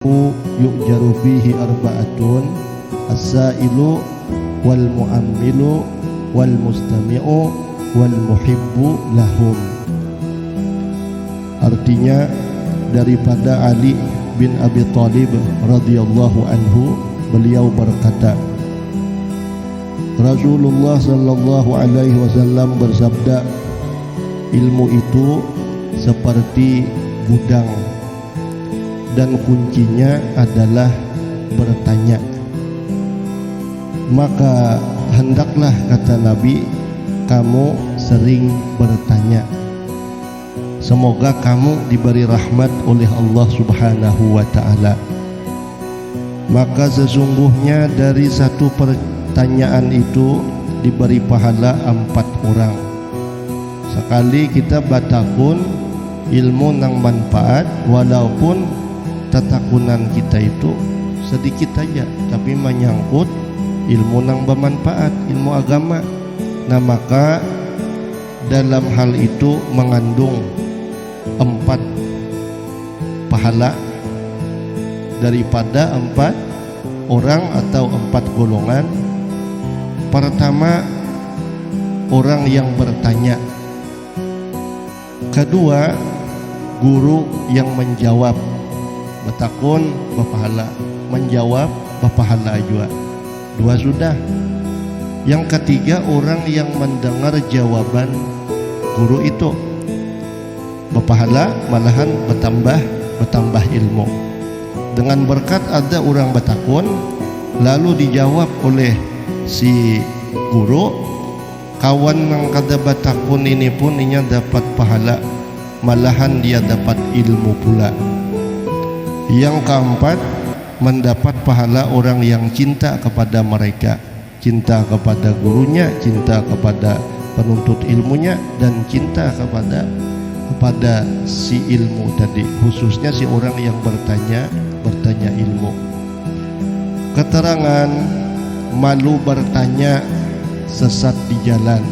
yu'jaru fihi arba'atun as-sa'ilu wal mu'ammilu wal mustami'u wal muhibbu lahum. Artinya daripada Ali bin Abi Thalib radhiyallahu anhu, beliau berkata, Rasulullah sallallahu alaihi wasallam bersabda, ilmu itu seperti gudang dan kuncinya adalah bertanya. Maka hendaklah, kata Nabi, kamu sering bertanya. Semoga kamu diberi rahmat oleh Allah Subhanahu wa ta'ala. Maka sesungguhnya dari satu pertanyaan itu diberi pahala 4 orang. Sekali kita batakun ilmu nang manfaat, walaupun tatakunan kita itu sedikit saja, tapi menyangkut ilmu nang bermanfaat, ilmu agama. Nah, maka dalam hal itu mengandung 4 pahala daripada 4 orang atau 4 golongan. Pertama, orang yang bertanya. Kedua, guru yang menjawab. Betakun berpahala, menjawab berpahala juga. 2 sudah. Yang ketiga, orang yang mendengar jawaban guru itu berpahala, malahan bertambah ilmu. Dengan berkat ada orang betakun lalu dijawab oleh si guru, kawan yang kada betakun ini pun inya dapat pahala, malahan dia dapat ilmu pula. Yang keempat, mendapat pahala orang yang cinta kepada mereka, cinta kepada gurunya, cinta kepada penuntut ilmunya, dan cinta kepada si ilmu tadi, khususnya si orang yang bertanya ilmu. Keterangan malu bertanya sesat di jalan,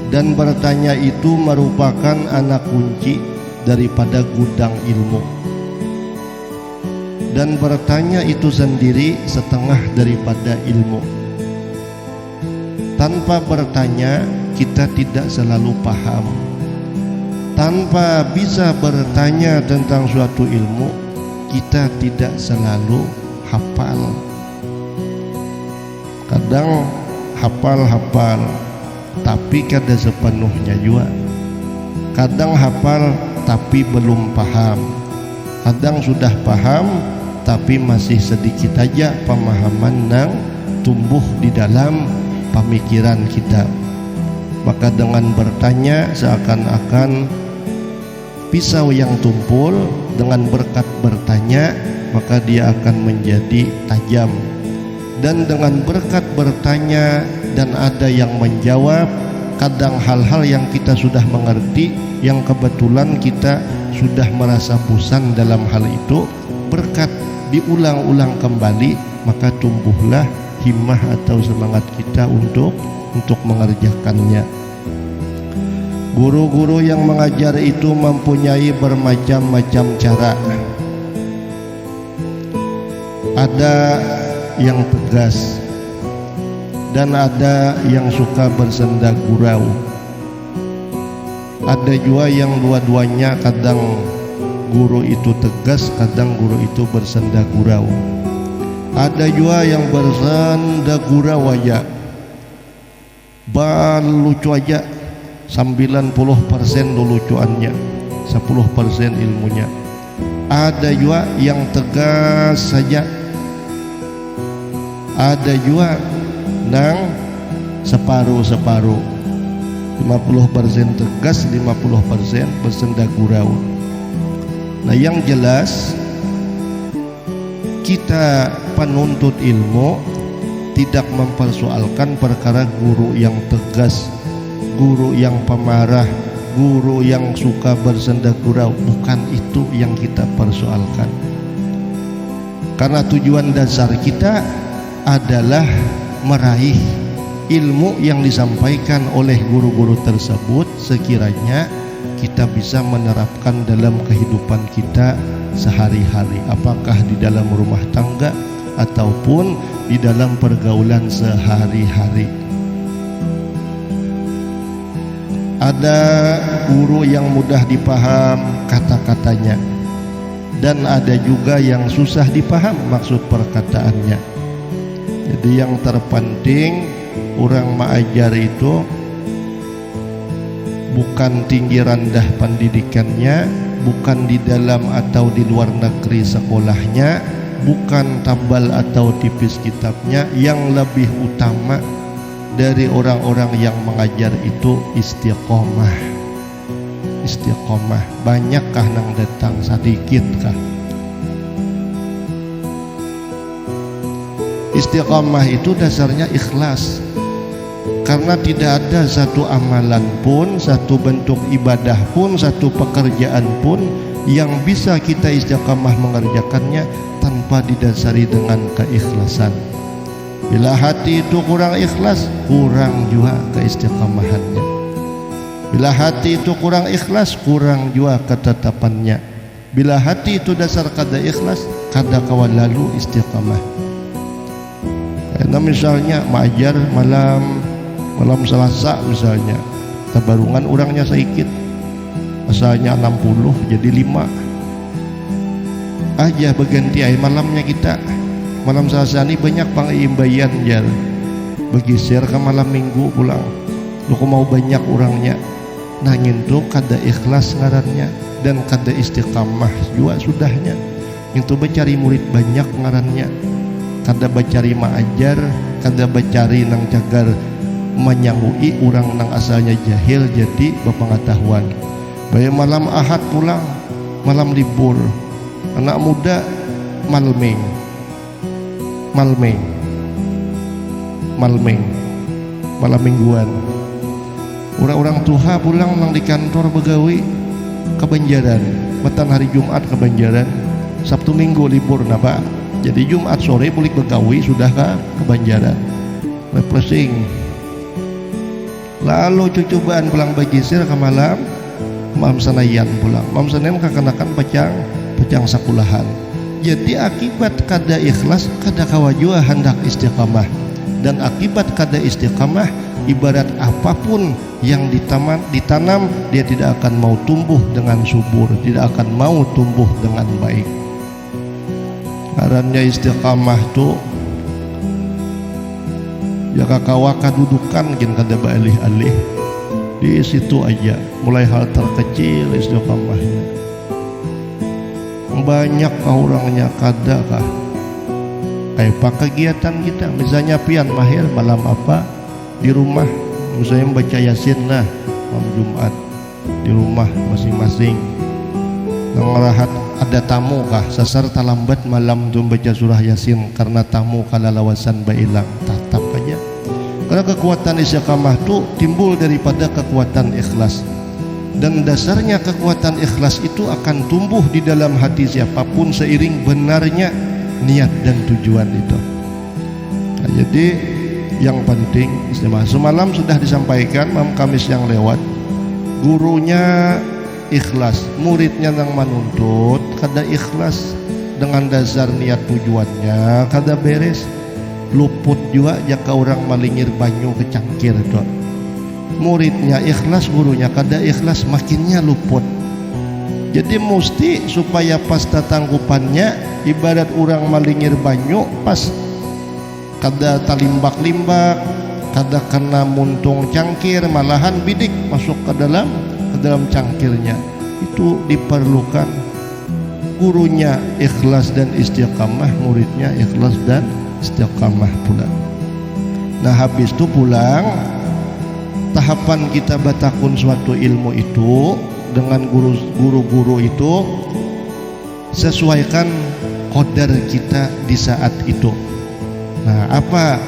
dan bertanya itu merupakan anak kunci daripada gudang ilmu. Dan bertanya itu sendiri setengah daripada ilmu. Tanpa bertanya kita tidak selalu paham. Tanpa bisa bertanya tentang suatu ilmu kita tidak selalu hafal. Kadang hafal tapi kada sepenuhnya juga. Kadang hafal tapi belum paham. Kadang sudah paham tapi masih sedikit aja pemahaman yang tumbuh di dalam pemikiran kita. Maka dengan bertanya seakan-akan pisau yang tumpul, dengan berkat bertanya maka dia akan menjadi tajam. Dan dengan berkat bertanya dan ada yang menjawab, kadang hal-hal yang kita sudah mengerti, yang kebetulan kita sudah merasa bosan dalam hal itu, berkat diulang-ulang kembali, maka tumbuhlah himmah atau semangat kita untuk mengerjakannya. Guru-guru yang mengajar itu mempunyai bermacam-macam cara. Ada yang tegas dan ada yang suka bersenda gurau. Ada juga yang dua-duanya, kadang guru itu tegas, kadang guru itu bersenda gurau. Ada juga yang bersenda gurau aja, lucu aja, 90% lucuannya, 10% ilmunya. Ada juga yang tegas saja. Ada juga nang separuh-separuh, 50% tegas, 50% bersenda gurau. Nah, yang jelas kita penuntut ilmu tidak mempersoalkan perkara guru yang tegas, guru yang pemarah, guru yang suka bersenda gurau. Bukan itu yang kita persoalkan. Karena tujuan dasar kita adalah meraih ilmu yang disampaikan oleh guru-guru tersebut sekiranya kita bisa menerapkan dalam kehidupan kita sehari-hari, apakah di dalam rumah tangga ataupun di dalam pergaulan sehari-hari. Ada guru yang mudah dipaham kata-katanya, dan ada juga yang susah dipaham maksud perkataannya. Jadi yang terpenting orang mengajar itu bukan tinggi rendah pendidikannya, bukan di dalam atau di luar negeri sekolahnya, bukan tebal atau tipis kitabnya. Yang lebih utama dari orang-orang yang mengajar itu istiqomah. Istiqomah. Banyakkah nang datang, sadikitkah? Istiqomah itu dasarnya ikhlas. Karena tidak ada satu amalan pun, satu bentuk ibadah pun, satu pekerjaan pun yang bisa kita istiqamah mengerjakannya tanpa didasari dengan keikhlasan. Bila hati itu kurang ikhlas, kurang juga keistiqamahannya. Bila hati itu kurang ikhlas, kurang juga ketetapannya. Bila hati itu dasar kada ikhlas, kada kawan lalu istiqamah. Karena misalnya mengajar malam Selasa misalnya, tabarungan orangnya sedikit, asalnya 60 jadi 5 aja berganti ay malamnya kita. Malam Selasa ini banyak pangimbayan jar, bergeser ke malam Minggu pulang. Lu mau banyak orangnya, nangin tuh kada ikhlas ngarannya dan kada istiqamah juga sudahnya. Itu becari murid banyak ngarannya, kada becari maajar, kada becari nang cagar menyangui orang nang asalnya jahil jadi berpengetahuan. Bayi malam Ahad pulang, malam libur, anak muda malming malam mingguan. Orang-orang tua pulang nang di kantor begawi ke Banjaran, betan hari Jumat ke Banjaran, Sabtu Minggu libur napa. Jadi Jumat sore boleh begawi sudah ke Banjaran, refreshing. Lalu cucubaan pulang bagisir ke malam Senayan pulang. Malam Senin kekanakan pecang sakulahan. Jadi akibat kada ikhlas, kada kawajua hendak istiqamah. Dan akibat kada istiqamah, ibarat apapun yang ditanam, dia tidak akan mau tumbuh dengan subur, tidak akan mau tumbuh dengan baik. Karena istiqamah tuh jaga kawaka dudukan gin kada baalih-alih di situ aja, mulai hal terkecil istiqamahnya. Banyak orangnya kada kah kayak kegiatan kita, misalnya pian mahir malam apa di rumah, misalnya membaca Yasin lah malam Jumat di rumah masing-masing. Ngerahat ada tamu kah sasar talambat malam tu baca surah Yasin karena tamu kalalawasan bailang, tatap aja. Karena kekuatan istiqamah itu timbul daripada kekuatan ikhlas, dan dasarnya kekuatan ikhlas itu akan tumbuh di dalam hati siapapun seiring benarnya niat dan tujuan itu. Nah, jadi yang penting istiqamah. Semalam sudah disampaikan malam Kamis yang lewat, gurunya ikhlas, muridnya yang menuntut kada ikhlas dengan dasar niat tujuannya kada beres. Luput juga jika orang malingir banyu ke cangkir tuh. Muridnya ikhlas, gurunya kada ikhlas, makinnya luput. Jadi mesti supaya pas tatangkupannya ibarat orang malingir banyu, pas kada talimbak-limbak, kada kena muntung cangkir, malahan bidik masuk ke dalam cangkirnya. Itu diperlukan gurunya ikhlas dan istiqamah, muridnya ikhlas dan istiqamah pula. Nah habis itu pulang, tahapan kita batakun suatu ilmu itu dengan guru-guru itu sesuaikan qadar kita di saat itu. Nah apa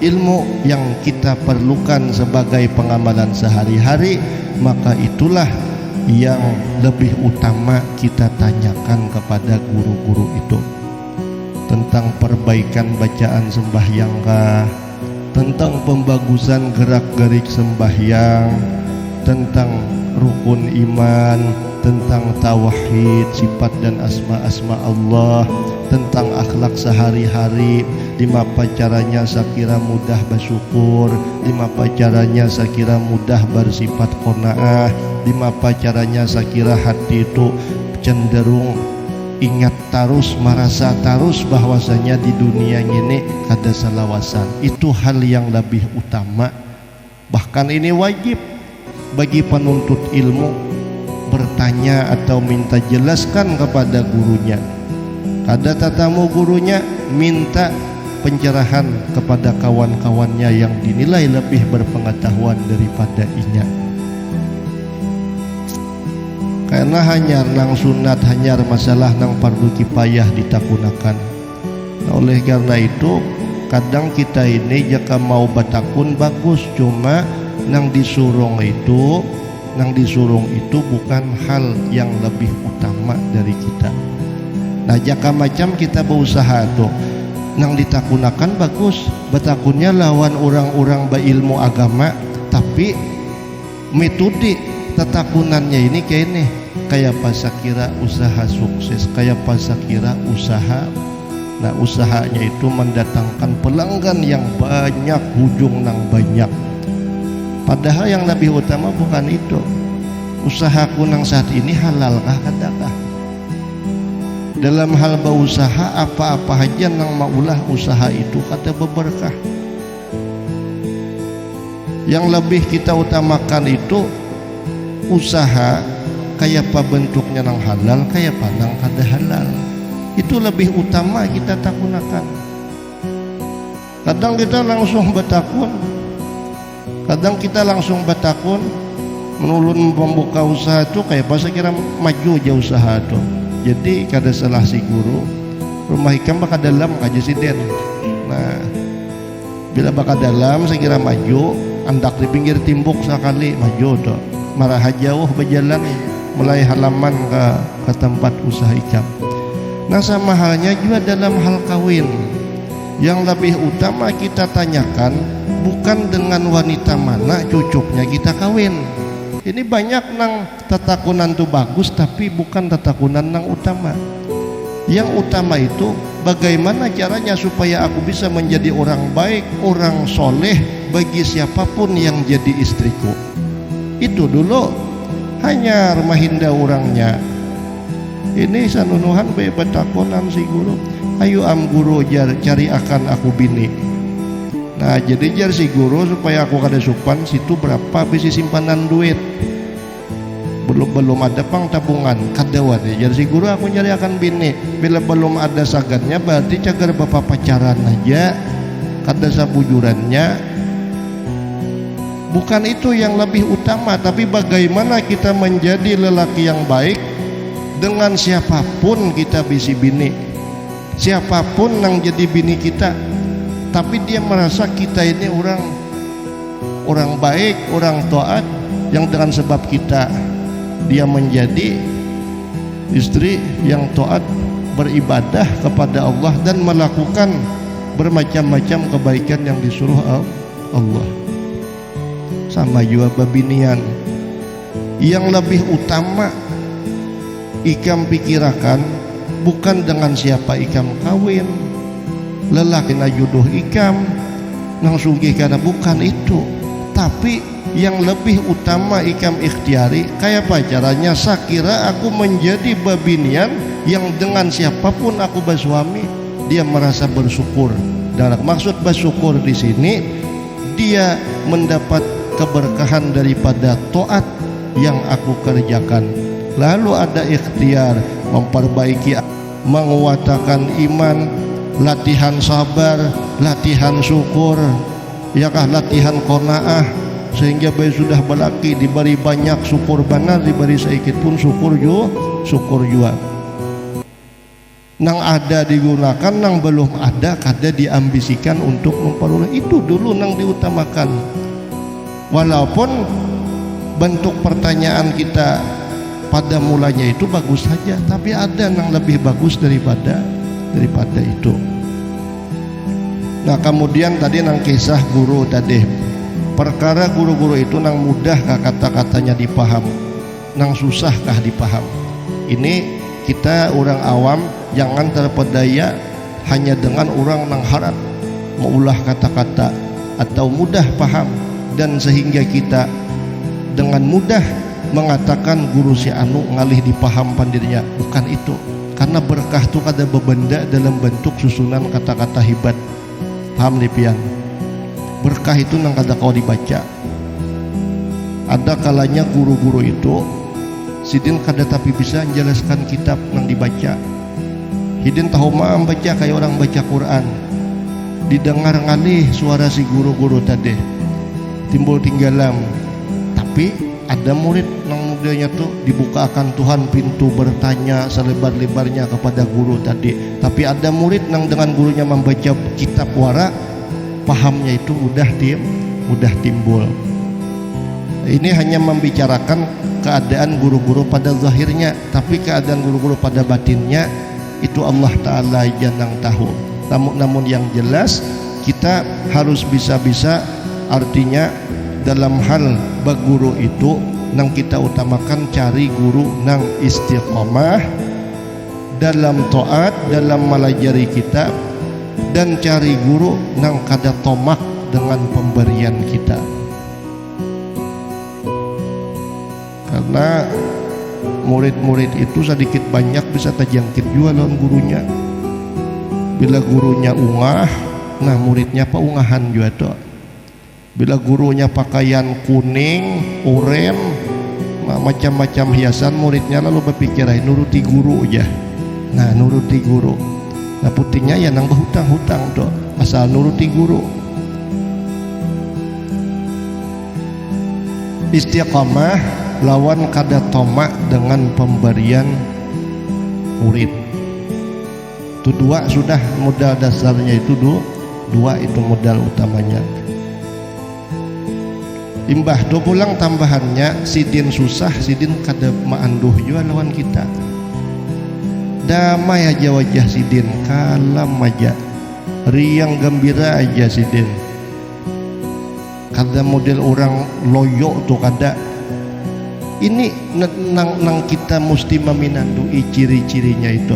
ilmu yang kita perlukan sebagai pengamalan sehari-hari, maka itulah yang lebih utama kita tanyakan kepada guru-guru itu. Tentang perbaikan bacaan sembahyang kah, tentang pembagusan gerak-gerik sembahyang, tentang rukun iman, tentang tauhid, sifat dan asma-asma Allah, tentang akhlak sehari-hari, dimapa caranya sakira mudah bersyukur, dimapa caranya sakira mudah bersifat qanaah, dimapa caranya sakira hati itu cenderung ingat terus, merasa terus bahwasanya di dunia ini ada salawasan. Itu hal yang lebih utama, bahkan ini wajib bagi penuntut ilmu bertanya atau minta jelaskan kepada gurunya. Kada tatamu gurunya minta pencerahan kepada kawan-kawannya yang dinilai lebih berpengetahuan daripada inya. Karena hanyar nang sunat, hanyar masalah nang fardu kifayah ditakunakan. Nah, oleh karena itu kadang kita ini jika mau batakun bagus, cuma nang disurung itu bukan hal yang lebih utama dari kita. Nah, jika macam kita berusaha tuh nang ditakunakan bagus, betakunnya lawan orang-orang berilmu agama, tapi metode tetakunannya ini kayak pas kira usaha sukses, kayak pas kira usaha. Nah, usahanya itu mendatangkan pelanggan yang banyak, hujung nang banyak. Padahal yang lebih utama bukan itu. Usahaku nang saat ini halalkah kadakah? Dalam hal berusaha apa-apa aja nang maulah usaha itu kata berberkah. Yang lebih kita utamakan itu usaha kayak apa bentuknya nang halal, kayak apa nang kada halal. Itu lebih utama kita takunakan. Kadang kita langsung bertakun, kadang kita langsung bertakun menulun membuka usaha itu kayak apa saya kira maju aja usaha itu. Jadi kada salah si guru rumah hikam bakal dalam kaji siden. Nah, bila bakal dalam saya kira maju, andak di pinggir timbuk sekali maju tuh. Marah jauh berjalan mulai halaman ke tempat usaha hikam. Nah, sama halnya juga dalam hal kawin. Yang lebih utama kita tanyakan bukan dengan wanita mana cocoknya kita kawin. Ini banyak nang tetakunan tuh bagus, tapi bukan tetakunan nang utama. Yang utama itu bagaimana caranya supaya aku bisa menjadi orang baik, orang soleh bagi siapapun yang jadi istriku. Itu dulu hanya mahinda orangnya. Ini sanunuhan be betakonan si guru. Ayo am guru jar cari akan aku bini. Nah, jadi jar si guru supaya aku kada supan situ berapa bisi simpanan duit. Belum ada pang tabungan kadawan ya. Jar si guru aku nyari akan bini. Bila belum ada sagannya berarti cagar bapak pacaran aja. Kada sabujurannya. Bukan itu yang lebih utama, tapi bagaimana kita menjadi lelaki yang baik dengan siapapun kita bisi bini. Siapapun yang jadi bini kita, tapi dia merasa kita ini orang baik, orang taat, yang dengan sebab kita dia menjadi istri yang taat, beribadah kepada Allah dan melakukan bermacam-macam kebaikan yang disuruh Allah. Sama juga babinian. Yang lebih utama ikam pikirakan bukan dengan siapa ikam kawin, lelaki na jodoh ikam nang sugih karena bukan itu, tapi yang lebih utama ikam ikhtiari kayak apa caranya sakira aku menjadi babinian yang dengan siapapun aku bersuami dia merasa bersyukur. Dan maksud bersyukur di sini dia mendapat keberkahan daripada taat yang aku kerjakan. Lalu ada ikhtiar memperbaiki, menguatkan iman, latihan sabar, latihan syukur, yakah latihan qanaah, sehingga bayi sudah berlaki diberi banyak syukur benar, diberi sedikit pun syukur juga. Nang ada digunakan, nang belum ada kada diambisikan untuk memperoleh. Itu dulu nang diutamakan. Walaupun bentuk pertanyaan kita pada mulanya itu bagus saja, tapi ada yang lebih bagus daripada itu. Nah, kemudian tadi nang kisah guru tadi, perkara guru-guru itu nang mudah kata-katanya dipaham. nang susahkah dipaham. Ini kita orang awam jangan terpedaya hanya dengan orang nang harap mengulah kata-kata atau mudah paham, dan sehingga kita dengan mudah mengatakan guru si anu ngalih dipaham pandirinya. Bukan itu, karena berkah itu ada bebenda dalam bentuk susunan kata-kata hebat. Paham nih pian? Berkah itu nang kada kau dibaca. Ada kalanya guru-guru itu sidin kada tapi bisa menjelaskan kitab nang dibaca. Hidin tahu mah baca kayak orang baca Quran. Didengar ngalih suara si guru-guru tadi, timbul tinggalam. Tapi ada murid nang mudanya tuh dibukakan Tuhan pintu bertanya selebar-lebarnya kepada guru tadi. Tapi ada murid nang dengan gurunya membaca kitab wara, pahamnya itu mudah timbul. Ini hanya membicarakan keadaan guru-guru pada zahirnya, tapi keadaan guru-guru pada batinnya itu Allah Ta'ala yang tahu. Namun yang jelas kita harus bisa-bisa, artinya dalam hal baguru itu nang kita utamakan cari guru nang istiqomah dalam taat, dalam melajari kitab, dan cari guru nang kada tomak dengan pemberian kita. Karena murid-murid itu sedikit banyak bisa terjangkit juga lawan gurunya. Bila gurunya ungah, nah muridnya apa ungahan juga tuh. Bila gurunya pakaian kuning, oren, macam-macam hiasan, muridnya lalu berpikir nuruti guru aja. Nah nuruti guru. Nah putihnya ya nang berhutang-hutang tuh, asal nuruti guru. Istiqamah lawan kada tomak dengan pemberian murid. Itu dua sudah modal dasarnya, itu dua itu modal utamanya. Imbah do pulang tambahannya sidin susah, sidin kada maanduh juga lawan kita. Damai aja wajah sidin, kalem aja, riang gembira aja sidin. Kada model orang loyo tuh kada. Ini nang kita mesti meminandui ciri-cirinya itu.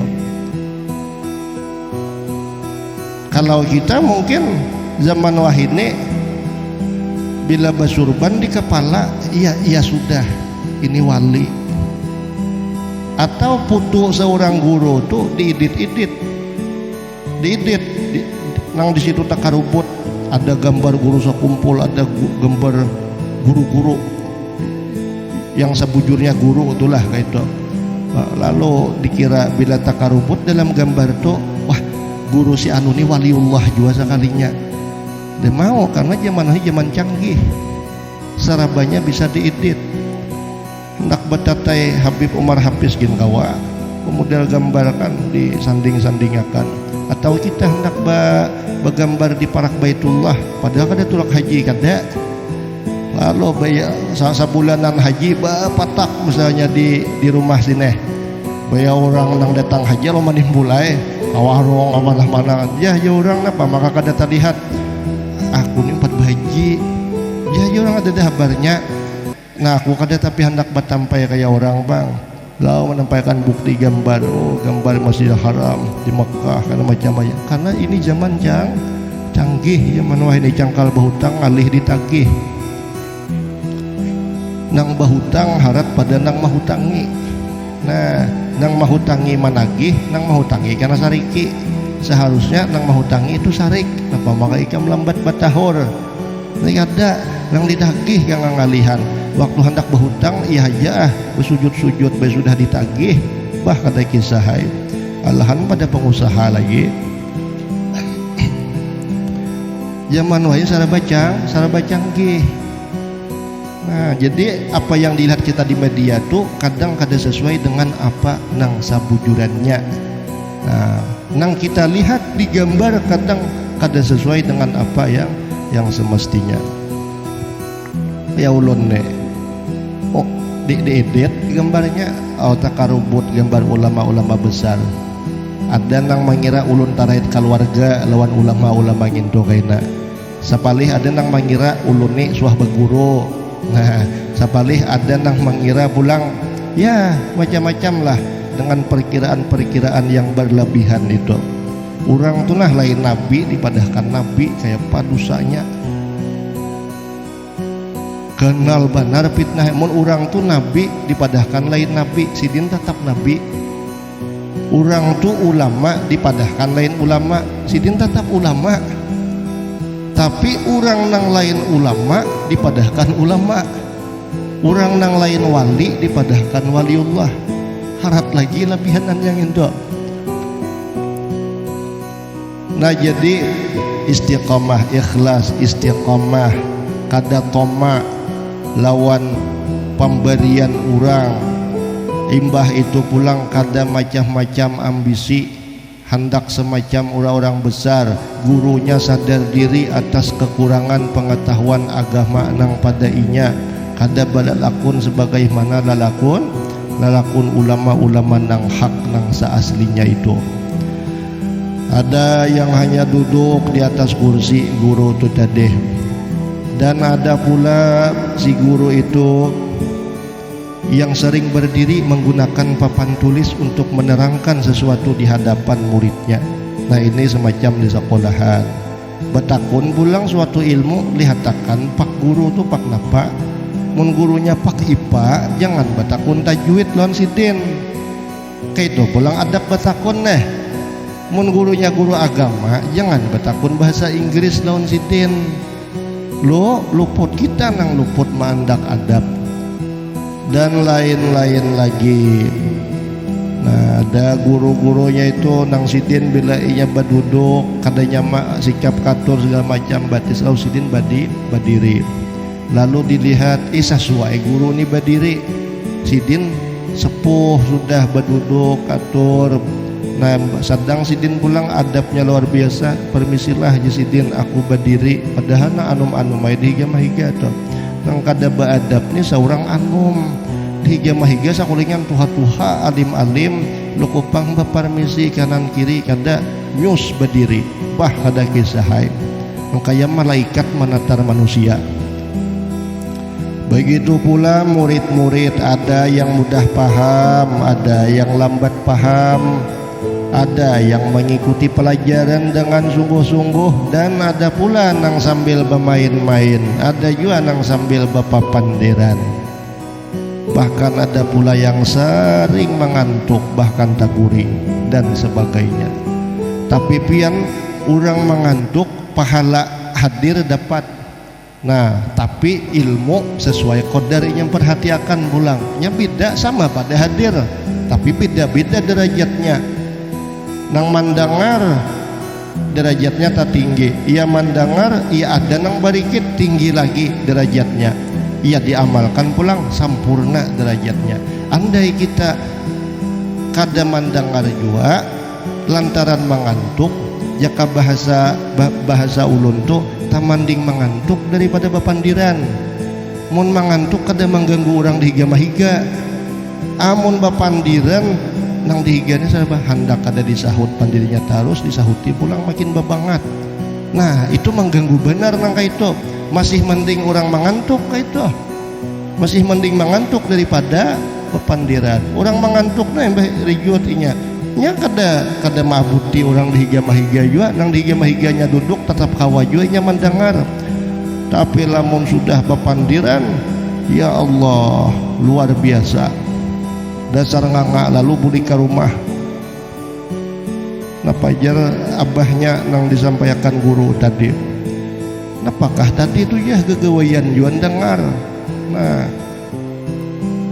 Kalau kita mungkin zaman wahine bila basurban di kepala, iya sudah, ini wali. Atau putu seorang guru tuh diedit nang di situ takarubut ada gambar guru sekumpul, ada gambar guru-guru yang sebujurnya guru itulah kayak itu. Lalu dikira bila takarubut dalam gambar itu, wah guru si anu ini waliullah juga sekalinya. Dia mau karena zaman ini zaman canggih, sarabanya bisa diedit. Hendak betatai Habib Umar Hafiz gin kawa, model gambarkan disanding-sandingakan. Atau kita hendak bergambar di parak Baitullah, padahal kada tulak haji kada. Lalu bayar sabulanan haji patak misalnya di rumah sini, bayar orang nang datang haji lo manin mulai awarong amanah mana ya orang apa maka kada terlihat aku ni 4 haji ya orang ada kabarnya. Nah aku kada tapi hendak batampai kayak orang bang, lalu menampaikan bukti gambar, gambar Masjidil Haram di Mekah karena macam-macam. Karena ini zaman canggih, zaman wah ini cangkal bahutang alih ditagih. Nang bahutang harap pada nang mahutangi. Nah nang mahutangi managih, nang mahutangi karena sariki. Seharusnya nang mahutangi itu sarik. Napa maka ikam lambat batahor. Ini ada nang ditagih yang ngalihan. Waktu hendak berhutang iya aja bersujud-sujud sudah ditagih. Bah kata kisah hai. Alahan pada pengusaha lagi. Zaman wahai saraba canggih. Nah, jadi apa yang dilihat kita di media tuh kadang kada sesuai dengan apa nang sabujurannya. Nah, nang kita lihat di gambar kadang kada sesuai dengan apa yang semestinya. Ya ulun ne. Oh, diedit gambarnya takarubut gambar ulama-ulama besar. Ada nang mengira ulun tarait keluarga lawan ulama-ulama nginto kaina. Sapalih ada nang mengira ulun ni suah beguru. Nah, sapalih ada nang mengira pulang Ya macam-macam lah dengan perkiraan-perkiraan yang berlebihan itu. Orang tuh nah lain nabi dipadahkan nabi kayak apa dosanya. Kenal benar fitnah mun orang tuh nabi dipadahkan lain nabi, sidin tetap nabi. Orang tuh ulama dipadahkan lain ulama, sidin tetap ulama. Tapi orang nang lain ulama dipadahkan ulama. Orang nang lain wali dipadahkan waliullah. Harap lagi lebihanan yang itu. Nah jadi istiqomah, ikhlas, istiqomah kada toma lawan pemberian orang. Imbah itu pulang kada macam-macam ambisi, hendak semacam orang-orang besar. Gurunya sadar diri atas kekurangan pengetahuan agama nang pada inya, kada balalakun sebagaimana lalakun ulama-ulama nang hak nang seaslinya itu. Ada yang hanya duduk di atas kursi guru itu tadi, dan ada pula si guru itu yang sering berdiri menggunakan papan tulis untuk menerangkan sesuatu di hadapan muridnya. Nah ini semacam di sekolahan. Betakun pulang suatu ilmu lihatakan pak guru tuh pak napa. Mun gurunya pak IPA jangan betakun tajwid lawan sidin. Kayak itu pulang adab betakun neh. Mun gurunya guru agama jangan betakun bahasa Inggris lawan sidin. Lo luput kita nang luput mandak adab dan lain-lain lagi. Nah ada guru-gurunya itu nang sidin bila ia baduduk kadanya sikap katur segala macam batis lawan sidin badiri. Lalu dilihat sesuai guru ini badiri, sidin sepuh sudah baduduk katur. Nah sedang sidin pulang adabnya luar biasa. Permisilah haji sidin aku berdiri. Padahal na anum-anum ay dihiga mahiga to. Nang kada baadab ni seorang anum dihiga mahiga sakulingan tuha-tuha alim-alim lukupang baparmisi kanan kiri kada nyus berdiri. Bah kada kisahai. Kaya malaikat menatar manusia. Begitu pula murid-murid, ada yang mudah paham, ada yang lambat paham. Ada yang mengikuti pelajaran dengan sungguh-sungguh, dan ada pula nang sambil bermain-main, ada juga nang sambil berpapandiran. Bahkan ada pula yang sering mengantuk, bahkan takuring dan sebagainya. Tapi pian orang mengantuk pahala hadir dapat. Nah tapi ilmu sesuai qadar yang perhatiakan pulang nya beda sama pada hadir, tapi beda-beda derajatnya. Nang mandangar derajatnya tak tinggi, ia mandangar ia ada nang barikit tinggi lagi derajatnya, ia diamalkan pulang sempurna derajatnya. Andai kita kada mandangar juga lantaran mengantuk, jaka bahasa ulun tuh tamanding mengantuk daripada bapandiran. Mun mengantuk kada mengganggu orang dihiga mahiga, amun bapandiran nang dihiganya sabah hendak ada disahut pandirinya terus disahuti pulang makin babangat. Nah itu mengganggu benar nang itu. Masih mending orang mengantuk itu, masih mending mengantuk daripada pepandiran. Orang mengantuk nah yang rijuatinya nya kada mabuti orang dihiga mahiga juga. Nang dihiga mahiganya duduk tetap kawa juga nya mendengar. Tapi lamun sudah pepandiran, ya Allah luar biasa. Dasar nganga lalu budi ke rumah. Napajar abahnya nang disampaikan guru tadi. Napakah tadi itu ya gegawayan juan dengar. Nah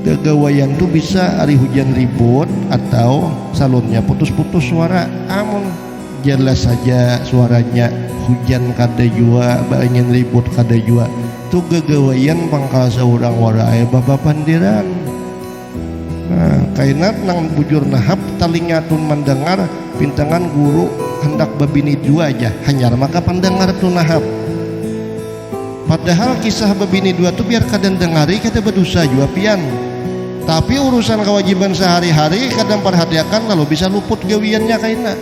gegawayan itu bisa hari hujan ribut atau salonnya putus-putus suara. Amun jelas saja suaranya hujan kada jua, banyak ribut kada jua. Tu gegawayan pangkal seorang warai bapak pandiran. Nah, kainat nang bujur nahap talingatun mendengar pintangan guru hendak babini dua aja hanyar maka pendengar tu nahap. Padahal kisah babini dua tu biar kadang dengari kada berdosa jua pian. Tapi urusan kewajiban sehari-hari kadang perhatiakan lalu bisa luput gawiannya kaina.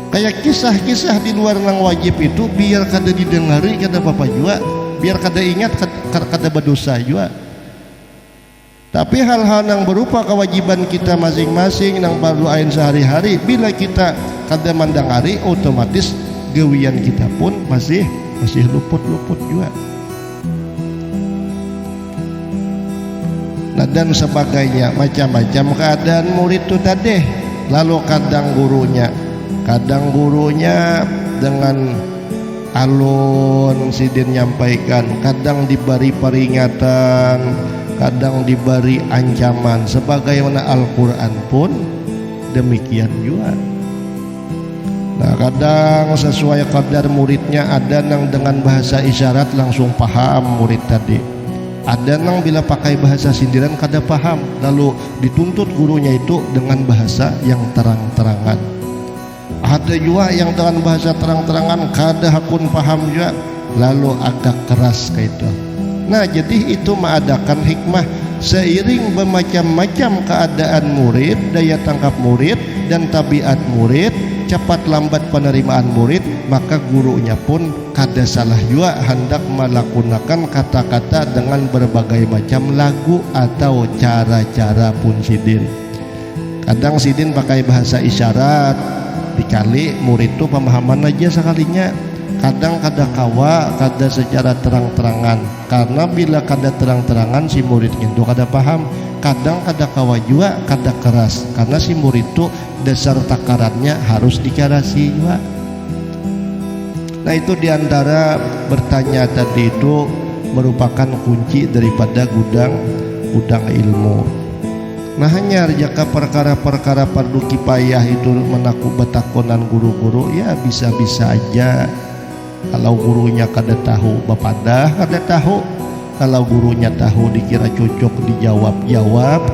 Kayak kisah-kisah di luar nang wajib itu biar kada didengari kada apa jua, biar kada ingat kada berdosa jua. Tapi hal-hal yang berupa kewajiban kita masing-masing yang fardu ain sehari-hari, bila kita kada mandang hari, otomatis gawian kita pun masih luput-luput juga. Nah, dan sebagainya, macam-macam keadaan murid itu tadi. Lalu kadang gurunya dengan alun sidin nyampaikan, kadang diberi peringatan, kadang diberi ancaman, sebagaimana Al-Quran pun demikian juga. Nah, kadang sesuai kadar muridnya, ada yang dengan bahasa isyarat langsung paham murid tadi, ada yang bila pakai bahasa sindiran kada paham, lalu dituntut gurunya itu dengan bahasa yang terang-terangan. Ada juga yang dengan bahasa terang-terangan kada hakun paham juga, lalu agak keras kayak itu. Nah, jadi itu mengadakan hikmah seiring bermacam-macam keadaan murid, daya tangkap murid dan tabiat murid, cepat lambat penerimaan murid, maka gurunya pun kada salah juga hendak melakukan kata-kata dengan berbagai macam lagu atau cara-cara pun sidin. Kadang sidin pakai bahasa isyarat, dikali murid itu pemahaman aja sekalinya. Kadang kada kawa, kada secara terang-terangan, karena bila kada terang-terangan si murid itu kada paham. Kadang kada kawa juga, kada keras, karena si murid itu dasar takarannya harus dikarasi juga. Nah, itu diantara bertanya tadi itu merupakan kunci daripada gudang ilmu. Nah, hanya jika perkara-perkara fardu kifayah itu menakut betakonan guru-guru, ya bisa-bisa aja. Kalau gurunya kada tahu, bapadah kada tahu. Kalau gurunya tahu, dikira cocok dijawab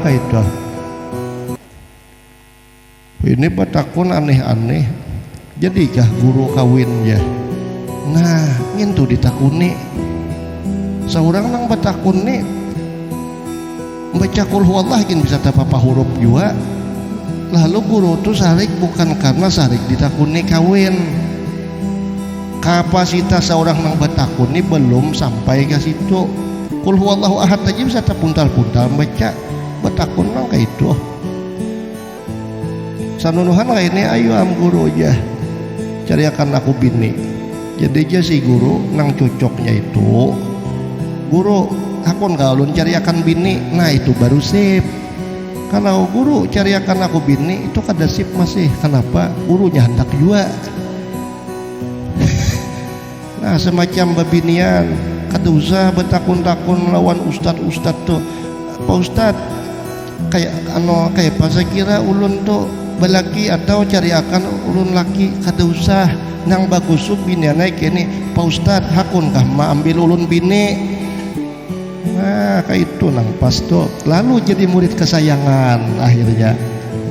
kayak itu. Ini betakon aneh-aneh. Jadikah guru kawin ya? Nah, ngintu ditakuni. Seorang nang betakun nih baca qul huwallah gin bisa tapapa huruf juga. Lalu guru tuh sarik bukan karena sarik ditakuni kawin. Kapasitas seorang nang betakun ini belum sampai ke situ. Qul huwallahu ahad aja bisa terpuntal-puntal baca, betakun nang kayak itu. Sanunuhan lainnya, ayo am guru aja cariakan aku bini. Jadi aja si guru nang cocoknya itu, guru hakun gaulun cariakan bini, nah itu baru sip. Kalau guru cariakan aku bini itu kada sip masih. Kenapa? Gurunya hendak juga. Nah, semacam babinian kada usah betakun-takun lawan ustad-ustad tuh. Pak Ustad, kayak apa saya kira ulun tuh balaki atau cariakan ulun laki, kada usah. Nang bagus bini naik ini Pak Ustad, hakun kah ma ambil ulun bini. Nah, kayak itu nang pas tuh. Lalu jadi murid kesayangan akhirnya.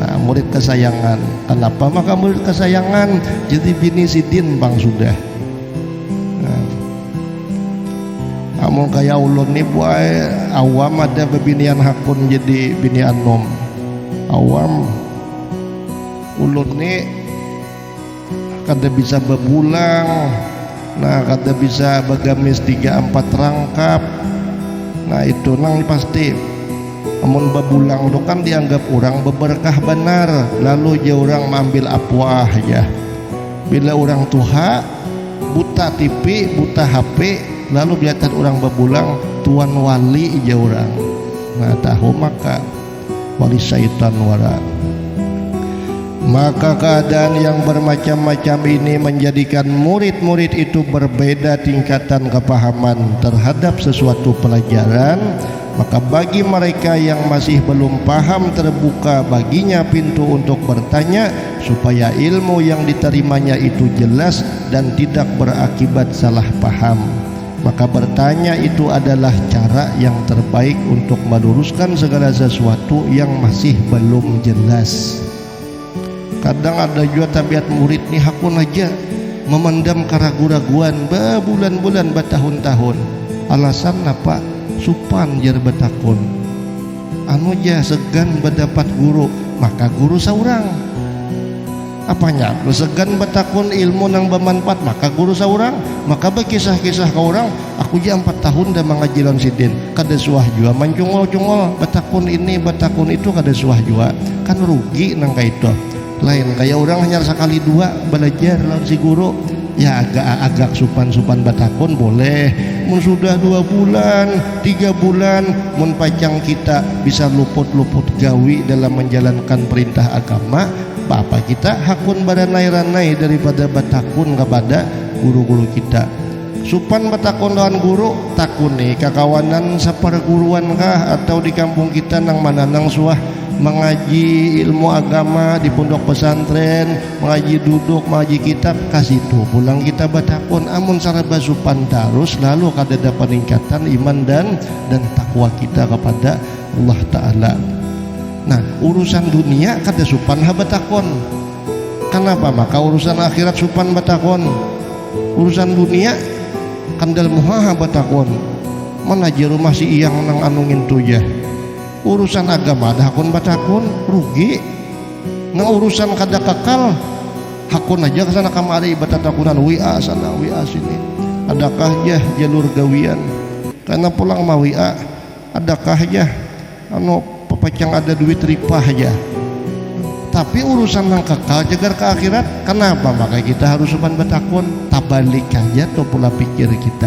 Nah, murid kesayangan. Kenapa maka murid kesayangan? Jadi bini sidin bang sudah. Amun kaya ulun ni buai awam ada bebinian hakun jadi binian nom. Awam ulun ni kada bisa bebulang. Nah, kada bisa begamis 3-4 rangkap. Nah, itu nang pasti amun bebulang itu kan dianggap orang beberkah benar, lalu dia orang mengambil apwah ya. Bila orang tuha buta TV, buta HP, lalu biarkan orang bebulang tuan wali aja orang. Nah, tahu maka wali syaitan wara. Maka keadaan yang bermacam-macam ini menjadikan murid-murid itu berbeda tingkatan kepahaman terhadap sesuatu pelajaran. Maka bagi mereka yang masih belum paham, terbuka baginya pintu untuk bertanya supaya ilmu yang diterimanya itu jelas dan tidak berakibat salah paham. Maka bertanya itu adalah cara yang terbaik untuk meluruskan segala sesuatu yang masih belum jelas. Kadang ada juga tabiat murid nih hakun aja memendam keraguan-raguan berbulan-bulan, bertahun-tahun. Alasan apa? Supan jar betakun. Anu aja segan berdapat guru, maka guru saurang. Apanya? Segan betakun ilmu nang bermanfaat, maka guru saurang. Maka berkisah-kisah ke orang, aku uji 4 tahun dah mengajilan sidin kada suah jua mancungol-cungol batakun ini batakun itu kada suah jua kan rugi nang itu lain kayak orang hanya sekali dua belajar lawan si guru ya agak supan batakun boleh mun sudah 2 bulan 3 bulan mun pacang kita bisa luput gawi dalam menjalankan perintah agama apa kita hakun baranai-ranai daripada batakun kepada guru-guru kita supan batakun lawan guru takune kakawanan saperguruan kah atau di kampung kita nang mana nang suah mengaji ilmu agama di pondok pesantren mengaji duduk mengaji kitab kasih tuh pulang kita batakun amun saraba supan terus lalu kada ada peningkatan iman dan takwa kita kepada Allah Ta'ala. Nah urusan dunia kada supan batakun kenapa maka urusan akhirat supan batakun urusan dunia kandal muha batakun mana je rumah si iyang nang anungin tuja urusan agama ada hakun batakun rugi nang urusan kada kekal hakun aja kesana kamari batatakunan WA sana WA sini adakah ya jalur gawian karena pulang mah WA adakah ya anu pepacang ada duit ripah aja tapi urusan nang kekal jagar ke akhirat kenapa maka kita harus supan batakun tabalik aja tuh pula pikir kita.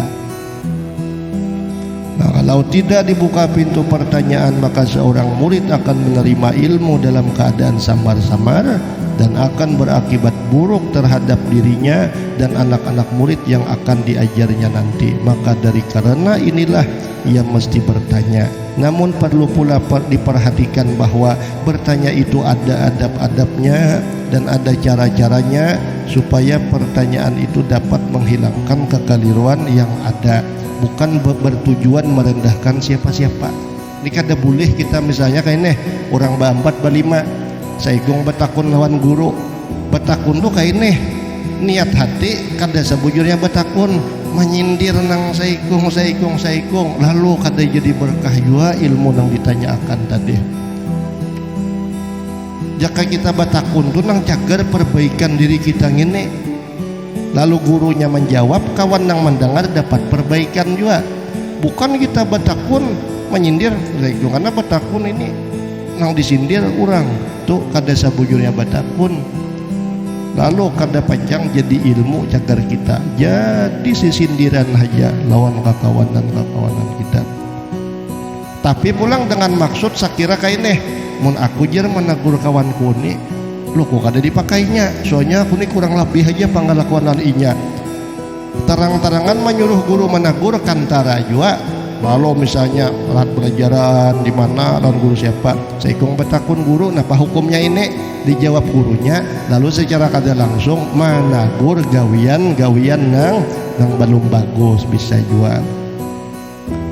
Nah, kalau tidak dibuka pintu pertanyaan maka seorang murid akan menerima ilmu dalam keadaan samar-samar dan akan berakibat buruk terhadap dirinya dan anak-anak murid yang akan diajarnya nanti. Maka dari karena inilah ia mesti bertanya. Namun perlu pula diperhatikan bahwa bertanya itu ada adab-adabnya dan ada cara-caranya supaya pertanyaan itu dapat menghilangkan kekeliruan yang ada. Bukan bertujuan merendahkan siapa-siapa. Ini kada boleh kita misalnya kayak ini orang baempat balima saikung batakun lawan guru batakun tuh kayak ini niat hati kada sebujurnya batakun menyindir nang saikung lalu kada jadi berkah jua ilmu nang ditanyakan tadi. Jika kita batakun tuh nang cagar perbaikan diri kita ngene lalu gurunya menjawab kawan yang mendengar dapat perbaikan juga bukan kita batakun menyindir karena batakun ini nang disindir orang tuh kada sabujurnya batakun lalu kada panjang jadi ilmu cagar kita jadi sisindiran aja lawan kakawanan kita tapi pulang dengan maksud sakira kayak ini mun aku jer menegur kawanku nih lu kok kada dipakainya soalnya aku ini kurang lebih aja pengalakuan inya terang-terangan menyuruh guru menegur kantara juga lalu misalnya alat pelajaran di mana lawan guru siapa saikung batakun guru nah hukumnya ini dijawab gurunya lalu secara kada langsung menegur gawian nang belum bagus bisa juga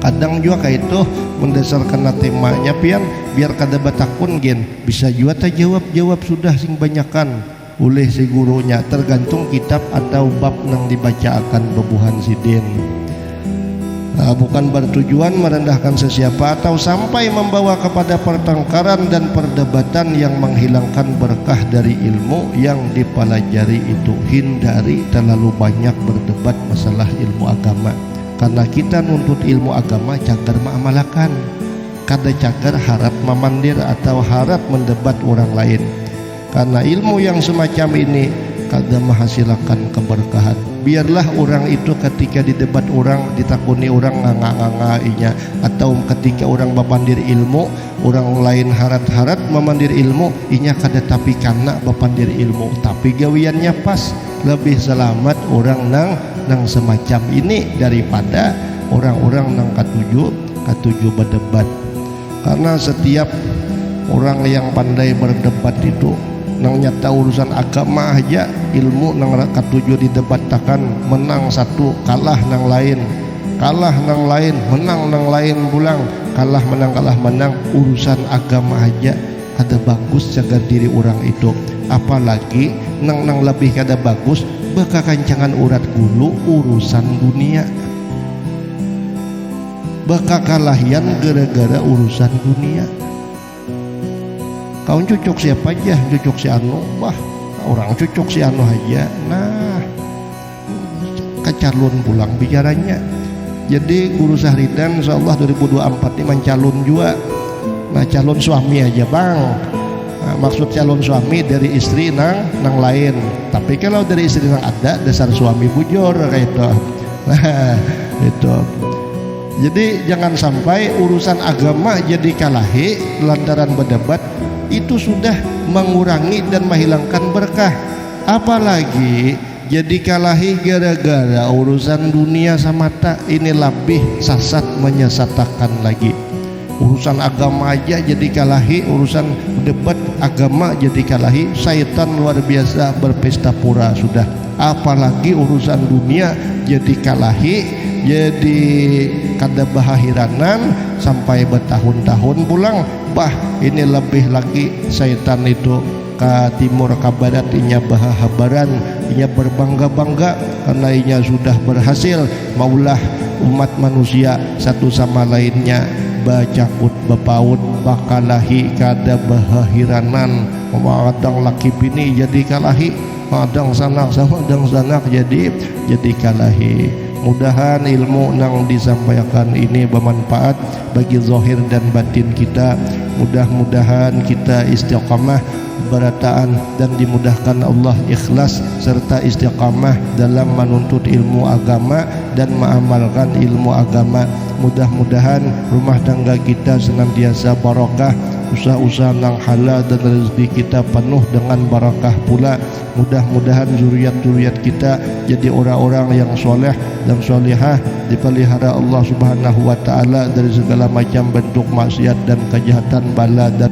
kadang juga kayak itu mendasarkan temanya pian biar kada batakun gen bisa juga tak jawab sudah sing banyakan oleh si gurunya tergantung kitab atau bab nang dibaca akan bebuhan sidin. Nah, bukan bertujuan merendahkan sesiapa atau sampai membawa kepada pertengkaran dan perdebatan yang menghilangkan berkah dari ilmu yang dipelajari itu. Hindari terlalu banyak berdebat masalah ilmu agama karena kita nuntut ilmu agama cagar mengamalkan kada cagar harap memandir atau harap mendebat orang lain karena ilmu yang semacam ini kada menghasilkan keberkahan. Biarlah orang itu ketika didebat orang ditakuni orang nganga-ngangainya atau ketika orang bapandir ilmu orang lain harat-harat memandir ilmu inya kada tapi kana bapandir ilmu tapi gawiannya pas lebih selamat orang nang semacam ini daripada orang-orang nang katuju berdebat karena setiap orang yang pandai berdebat itu nang nyata urusan agama aja ilmu nang katuju didebatakan menang satu kalah nang lain menang nang lain pulang kalah menang urusan agama aja ada bagus jaga diri orang itu apalagi nang lebih kada bagus baka kancangan urat gulu urusan dunia baka kalahian gara-gara urusan dunia. Kau cucuk siapa aja cucuk si anu orang cucuk si anu aja nah kecalon pulang bicaranya Jadi Guru Syahridan insyaallah 2024 ini mencalon juga. Nah calon suami aja bang. Nah, maksud calon suami dari istri nang lain. Tapi kalau dari istri nang ada dasar suami bujur kayak itu. Nah itu. Jadi jangan sampai urusan agama jadi kalahi lantaran berdebat, itu sudah mengurangi dan menghilangkan berkah. Apalagi jadi kalahi gara-gara urusan dunia semata, ini lebih sesat menyesatkan lagi. Urusan agama aja jadi kalahi, urusan debat agama jadi kalahi, syaitan luar biasa berpesta pura sudah. Apalagi urusan dunia jadi kalahi, jadi kada bahahiranan sampai bertahun-tahun pulang. Bah ini lebih lagi syaitan itu ke timur ke barat inya bahabaran, inya berbangga-bangga karena inya sudah berhasil maulah umat manusia satu sama lainnya bacakut bepaut bakalahi kada bahahiranan. Kadang laki bini jadi kalahi, kadang sanak sama kadang sanak jadi kalahi. Mudahan ilmu yang disampaikan ini bermanfaat bagi zahir dan batin kita. Mudah-mudahan kita istiqamah berataan dan dimudahkan Allah ikhlas serta istiqamah dalam menuntut ilmu agama dan mengamalkan ilmu agama. Mudah-mudahan rumah tangga kita senantiasa barakah, usaha-usaha yang halal dan rezeki kita penuh dengan barakah pula. Mudah-mudahan zuriat-zuriat kita jadi orang-orang yang soleh dan solehah, dipelihara Allah Subhanahu wa taala dari segala macam bentuk maksiat dan kejahatan bala dan